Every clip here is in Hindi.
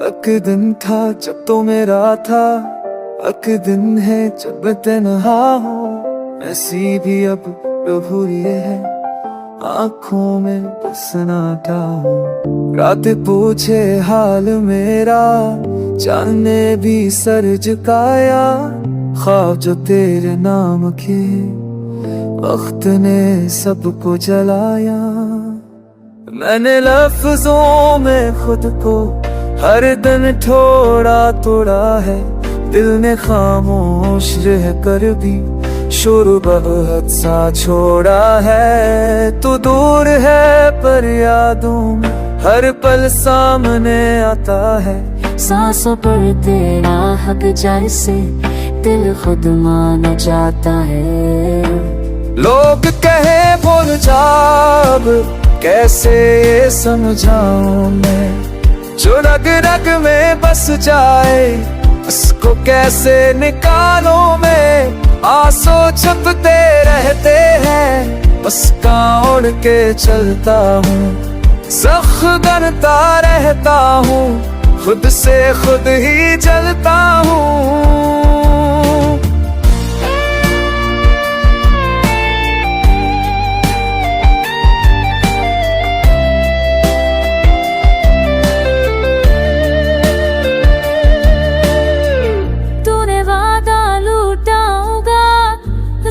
एक दिन था जब तो मेरा था, एक दिन है जब मैं तन्हा हूँ। ऐसी भी अब प्रभु ये है, आँखों में बस नाटा हूँ। रात पूछे हाल मेरा, चांदने भी सर झुकाया। ख्वाब जो तेरे नाम के, वक्त ने सबको जलाया। मैंने लफ्जों में खुद को हर दिन थोड़ा तोड़ा है। दिल ने खामोश रह कर भी शोर बहुत सा छोड़ा है। तू दूर है पर यादों में हर पल सामने आता है। सांसों पर तेरा हक जैसे दिल खुद मान जाता है। लोग कहे भूल जा, अब कैसे ये समझाऊं मैं, जो रग रग में बस जाए उसको कैसे निकालूं मैं। आंसू छुपते रहते हैं, बस ओढ़ के चलता हूँ। सख गनता रहता हूँ, खुद से खुद ही जलता हूँ।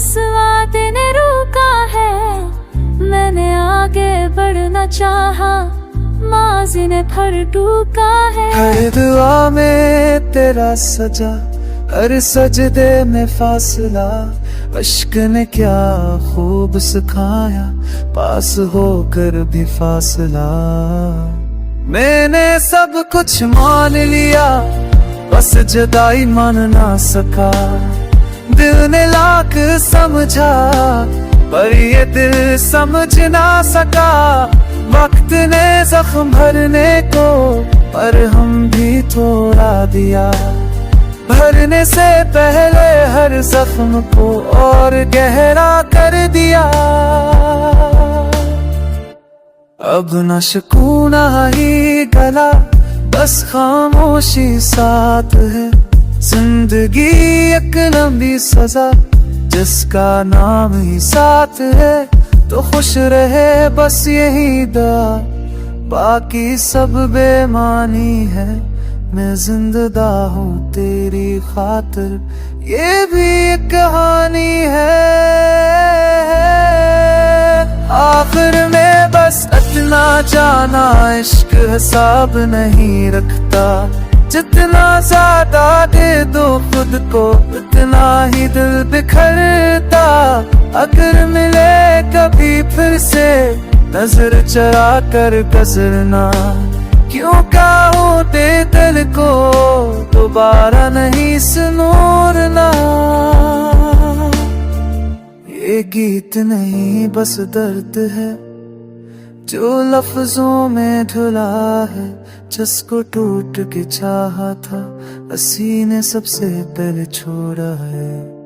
वादे ने रोका है, मैंने आगे बढ़ना चाहा, माज़ी ने फर टूका है। हर दुआ में तेरा सजा, हर सजदे में फासला। अश्क ने क्या खूब सिखाया, पास होकर भी फासला। मैंने सब कुछ मान लिया, बस जुदाई मान ना सका। दिल ने लाख समझा, पर ये दिल समझ ना सका। वक्त ने जख्म भरने को, पर हम भी थोड़ा दिया। भरने से पहले हर जख्म को और गहरा कर दिया। अब न सुकून ही गला, बस खामोशी साथ है। जिंदगी एक लंबी सजा, जिसका नाम ही साथ है। तो खुश रहे बस यही दुआ, बाकी सब बेमानी है। मैं जिंदा हूँ तेरी खातिर, ये भी एक कहानी है। आखिर में बस इतना जाना, इश्क हिसाब नहीं रखता। जितना ज्यादा दे दो खुद को, उतना ही दिल बिखरता। अगर मिले कभी फिर से, नजर चरा कर गुजरना। क्यों कहूँ दे दिल को, दोबारा नहीं सुनूरना। ये गीत नहीं बस दर्द है, जो लफ्जों में ढुला है। जिसको टूट के चाहा था, हसी ने सबसे पहले छोड़ा है।